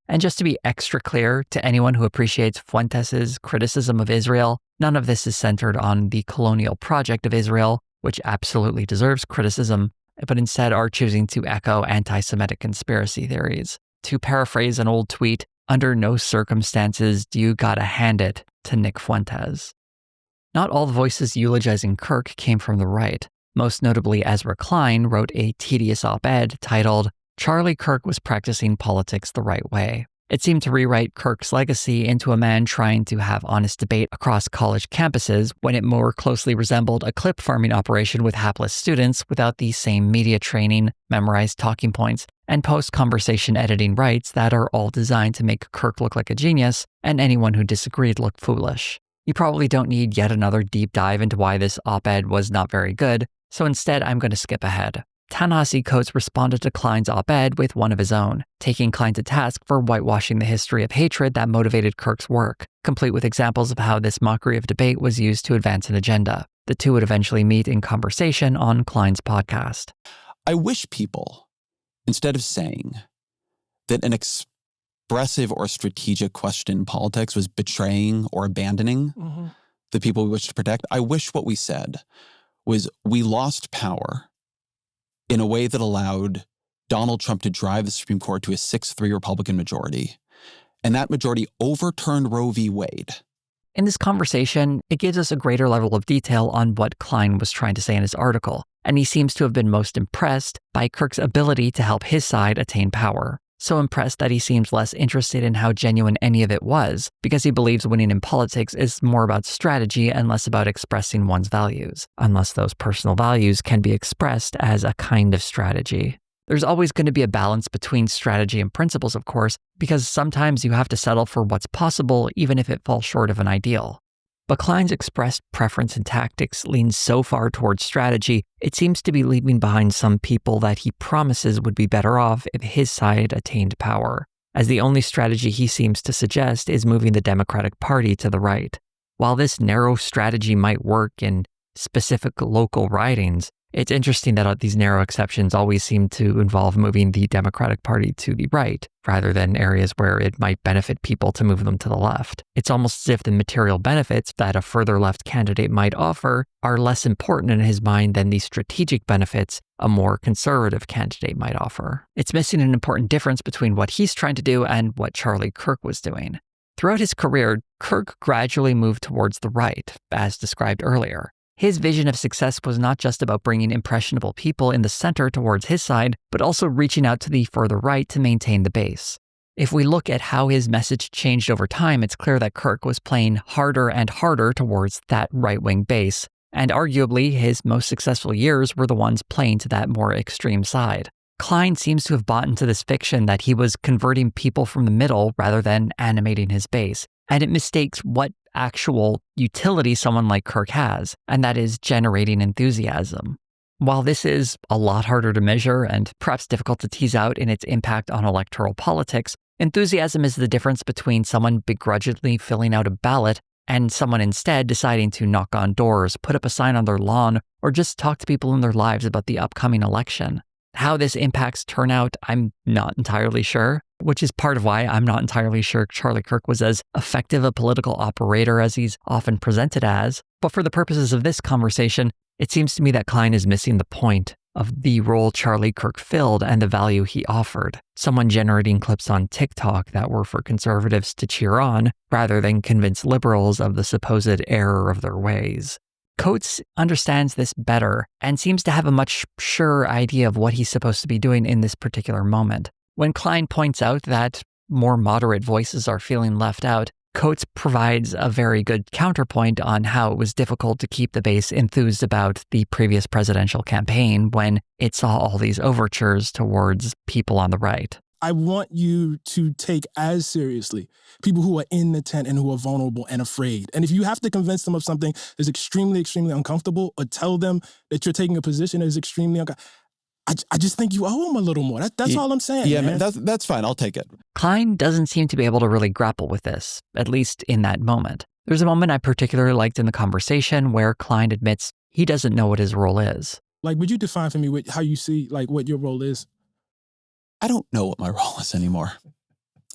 S1: And just to be extra clear to anyone who appreciates Fuentes' criticism of Israel, none of this is centered on the colonial project of Israel, which absolutely deserves criticism, but instead are choosing to echo anti-Semitic conspiracy theories. To paraphrase an old tweet, under no circumstances do you gotta hand it to Nick Fuentes. Not all the voices eulogizing Kirk came from the right. Most notably, Ezra Klein wrote a tedious op-ed titled, "Charlie Kirk was practicing politics the right way." It seemed to rewrite Kirk's legacy into a man trying to have honest debate across college campuses when it more closely resembled a clip farming operation with hapless students without the same media training, memorized talking points, and post-conversation editing rights that are all designed to make Kirk look like a genius and anyone who disagreed look foolish. You probably don't need yet another deep dive into why this op-ed was not very good, so instead I'm going to skip ahead. Ta-Nehisi Coates responded to Klein's op-ed with one of his own, taking Klein to task for whitewashing the history of hatred that motivated Kirk's work, complete with examples of how this mockery of debate was used to advance an agenda. The two would eventually meet in conversation on Klein's podcast.
S21: I wish people, instead of saying that an expressive or strategic question in politics was betraying or abandoning the people we wish to protect, I wish what we said was we lost power in a way that allowed Donald Trump to drive the Supreme Court to a 6-3 Republican majority. And that majority overturned Roe v. Wade.
S1: In this conversation, it gives us a greater level of detail on what Klein was trying to say in his article, and he seems to have been most impressed by Kirk's ability to help his side attain power. So impressed that he seems less interested in how genuine any of it was, because he believes winning in politics is more about strategy and less about expressing one's values, unless those personal values can be expressed as a kind of strategy. There's always going to be a balance between strategy and principles, of course, because sometimes you have to settle for what's possible even if it falls short of an ideal. But Klein's expressed preference in tactics leans so far towards strategy, it seems to be leaving behind some people that he promises would be better off if his side attained power, as the only strategy he seems to suggest is moving the Democratic Party to the right. While this narrow strategy might work in specific local ridings, it's interesting that these narrow exceptions always seem to involve moving the Democratic Party to the right, rather than areas where it might benefit people to move them to the left. It's almost as if the material benefits that a further left candidate might offer are less important in his mind than the strategic benefits a more conservative candidate might offer. It's missing an important difference between what he's trying to do and what Charlie Kirk was doing. Throughout his career, Kirk gradually moved towards the right, as described earlier. His vision of success was not just about bringing impressionable people in the center towards his side, but also reaching out to the further right to maintain the base. If we look at how his message changed over time, it's clear that Kirk was playing harder and harder towards that right-wing base, and arguably his most successful years were the ones playing to that more extreme side. Klein seems to have bought into this fiction that he was converting people from the middle rather than animating his base, and it mistakes what actual utility someone like Kirk has, and that is generating enthusiasm. While this is a lot harder to measure and perhaps difficult to tease out in its impact on electoral politics, enthusiasm is the difference between someone begrudgingly filling out a ballot and someone instead deciding to knock on doors, put up a sign on their lawn, or just talk to people in their lives about the upcoming election. How this impacts turnout, I'm not entirely sure, which is part of why I'm not entirely sure Charlie Kirk was as effective a political operator as he's often presented as. But for the purposes of this conversation, it seems to me that Klein is missing the point of the role Charlie Kirk filled and the value he offered. Someone generating clips on TikTok that were for conservatives to cheer on, rather than convince liberals of the supposed error of their ways. Coates understands this better and seems to have a much surer idea of what he's supposed to be doing in this particular moment. When Klein points out that more moderate voices are feeling left out, Coates provides a very good counterpoint on how it was difficult to keep the base enthused about the previous presidential campaign when it saw all these overtures towards people on the right.
S22: I want you to take as seriously people who are in the tent and who are vulnerable and afraid. And if you have to convince them of something that's extremely, extremely uncomfortable, or tell them that you're taking a position that is extremely uncomfortable, I just think you owe them a little more. That's all I'm saying.
S21: Yeah,
S22: man.
S21: That's fine. I'll take it.
S1: Klein doesn't seem to be able to really grapple with this, at least in that moment. There's a moment I particularly liked in the conversation where Klein admits he doesn't know what his role is.
S22: Like, would you define for me how you see, like, what your role is?
S21: I don't know what my role is anymore.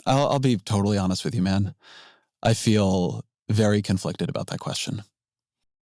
S21: I'll be totally honest with you, man. I feel very conflicted about that question.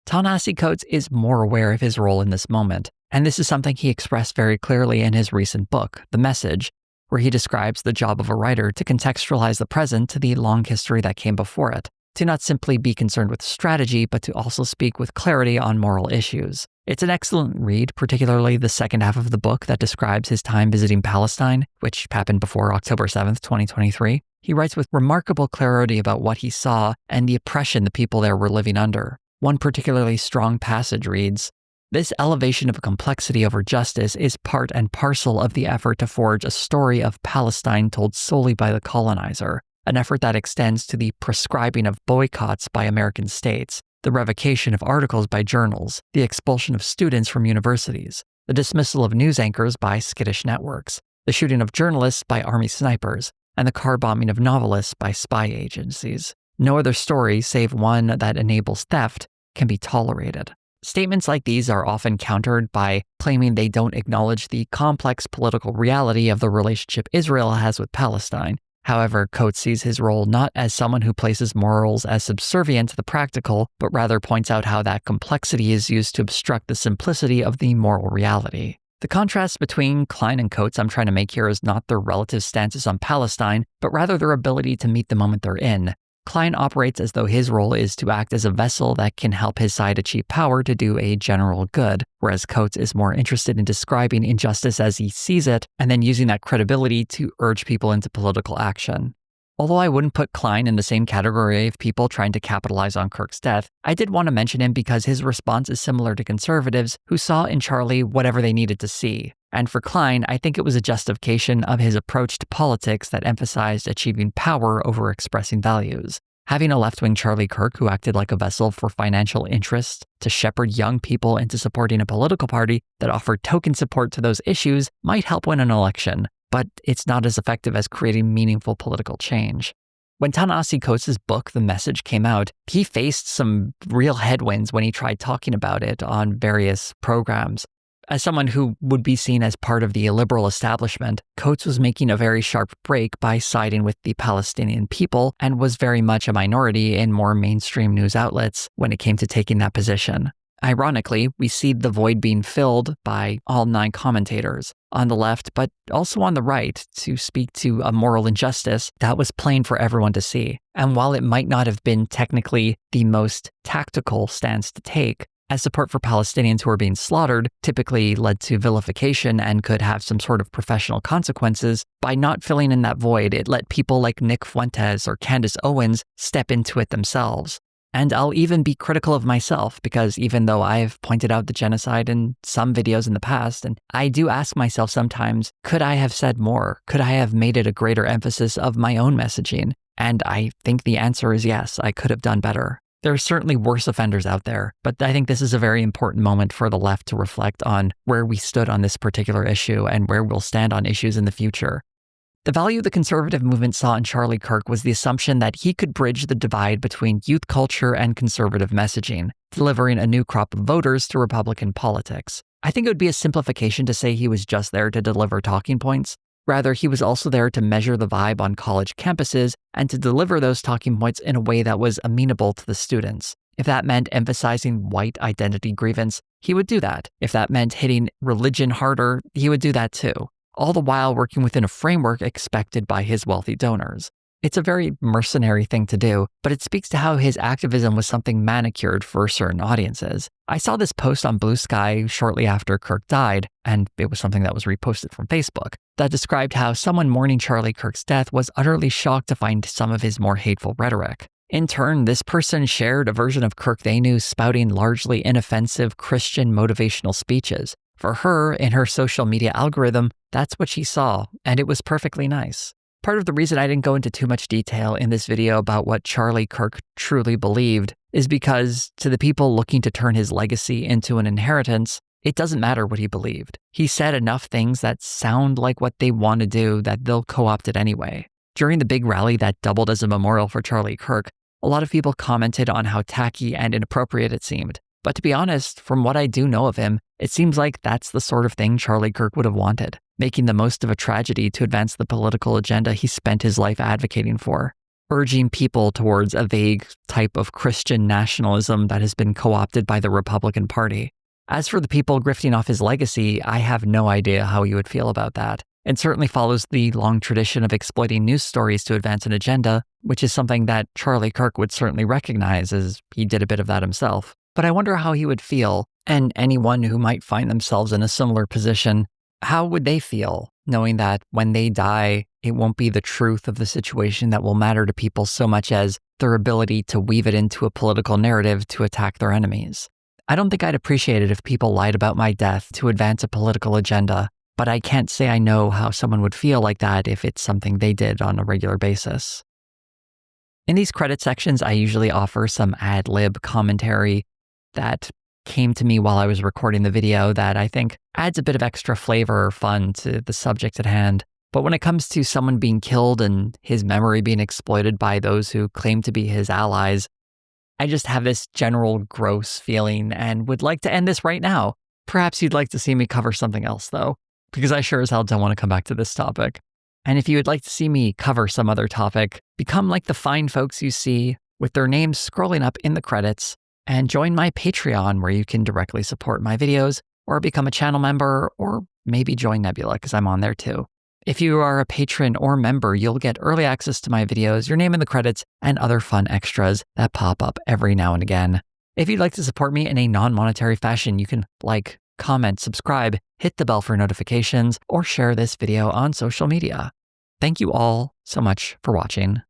S1: Ta-Nehisi Coates is more aware of his role in this moment, and this is something he expressed very clearly in his recent book, The Message, where he describes the job of a writer to contextualize the present to the long history that came before it, to not simply be concerned with strategy, but to also speak with clarity on moral issues. It's an excellent read, particularly the second half of the book that describes his time visiting Palestine, which happened before October 7th, 2023. He writes with remarkable clarity about what he saw and the oppression the people there were living under. One particularly strong passage reads, "This elevation of complexity over justice is part and parcel of the effort to forge a story of Palestine told solely by the colonizer, an effort that extends to the prescribing of boycotts by American states, the revocation of articles by journals, the expulsion of students from universities, the dismissal of news anchors by skittish networks, the shooting of journalists by army snipers, and the car bombing of novelists by spy agencies. No other story, save one that enables theft, can be tolerated." Statements like these are often countered by claiming they don't acknowledge the complex political reality of the relationship Israel has with Palestine. However, Coates sees his role not as someone who places morals as subservient to the practical, but rather points out how that complexity is used to obstruct the simplicity of the moral reality. The contrast between Klein and Coates I'm trying to make here is not their relative stances on Palestine, but rather their ability to meet the moment they're in. Klein operates as though his role is to act as a vessel that can help his side achieve power to do a general good, whereas Coates is more interested in describing injustice as he sees it and then using that credibility to urge people into political action. Although I wouldn't put Klein in the same category of people trying to capitalize on Kirk's death, I did want to mention him because his response is similar to conservatives who saw in Charlie whatever they needed to see. And for Klein, I think it was a justification of his approach to politics that emphasized achieving power over expressing values. Having a left-wing Charlie Kirk who acted like a vessel for financial interests to shepherd young people into supporting a political party that offered token support to those issues might help win an election, but it's not as effective as creating meaningful political change. When Ta-Nehisi Coates' book, The Message, came out, he faced some real headwinds when he tried talking about it on various programs. As someone who would be seen as part of the liberal establishment, Coates was making a very sharp break by siding with the Palestinian people and was very much a minority in more mainstream news outlets when it came to taking that position. Ironically, we see the void being filled by all 9 commentators on the left, but also on the right, to speak to a moral injustice that was plain for everyone to see. And while it might not have been technically the most tactical stance to take, as support for Palestinians who are being slaughtered typically led to vilification and could have some sort of professional consequences, by not filling in that void, it let people like Nick Fuentes or Candace Owens step into it themselves. And I'll even be critical of myself because even though I've pointed out the genocide in some videos in the past, and I do ask myself sometimes, could I have said more? Could I have made it a greater emphasis of my own messaging? And I think the answer is yes, I could have done better. There are certainly worse offenders out there, but I think this is a very important moment for the left to reflect on where we stood on this particular issue and where we'll stand on issues in the future. The value the conservative movement saw in Charlie Kirk was the assumption that he could bridge the divide between youth culture and conservative messaging, delivering a new crop of voters to Republican politics. I think it would be a simplification to say he was just there to deliver talking points. Rather, he was also there to measure the vibe on college campuses and to deliver those talking points in a way that was amenable to the students. If that meant emphasizing white identity grievance, he would do that. If that meant hitting religion harder, he would do that too. All the while working within a framework expected by his wealthy donors. It's a very mercenary thing to do, but it speaks to how his activism was something manicured for certain audiences. I saw this post on Blue Sky shortly after Kirk died, and it was something that was reposted from Facebook, that described how someone mourning Charlie Kirk's death was utterly shocked to find some of his more hateful rhetoric. In turn, this person shared a version of Kirk they knew spouting largely inoffensive Christian motivational speeches. For her, in her social media algorithm, that's what she saw, and it was perfectly nice. Part of the reason I didn't go into too much detail in this video about what Charlie Kirk truly believed is because to the people looking to turn his legacy into an inheritance, it doesn't matter what he believed. He said enough things that sound like what they want to do that they'll co-opt it anyway. During the big rally that doubled as a memorial for Charlie Kirk, a lot of people commented on how tacky and inappropriate it seemed. But to be honest, from what I do know of him, it seems like that's the sort of thing Charlie Kirk would have wanted, making the most of a tragedy to advance the political agenda he spent his life advocating for, urging people towards a vague type of Christian nationalism that has been co-opted by the Republican Party. As for the people grifting off his legacy, I have no idea how you would feel about that. It certainly follows the long tradition of exploiting news stories to advance an agenda, which is something that Charlie Kirk would certainly recognize, as he did a bit of that himself. But I wonder how he would feel, and anyone who might find themselves in a similar position, how would they feel knowing that when they die, it won't be the truth of the situation that will matter to people so much as their ability to weave it into a political narrative to attack their enemies? I don't think I'd appreciate it if people lied about my death to advance a political agenda, but I can't say I know how someone would feel like that if it's something they did on a regular basis. In these credit sections, I usually offer some ad-lib commentary that came to me while I was recording the video that I think adds a bit of extra flavor or fun to the subject at hand. But when it comes to someone being killed and his memory being exploited by those who claim to be his allies, I just have this general gross feeling and would like to end this right now. Perhaps you'd like to see me cover something else though, because I sure as hell don't want to come back to this topic. And if you would like to see me cover some other topic, become like the fine folks you see with their names scrolling up in the credits, and join my Patreon where you can directly support my videos or become a channel member or maybe join Nebula because I'm on there too. If you are a patron or member, you'll get early access to my videos, your name in the credits, and other fun extras that pop up every now and again. If you'd like to support me in a non-monetary fashion, you can like, comment, subscribe, hit the bell for notifications, or share this video on social media. Thank you all so much for watching.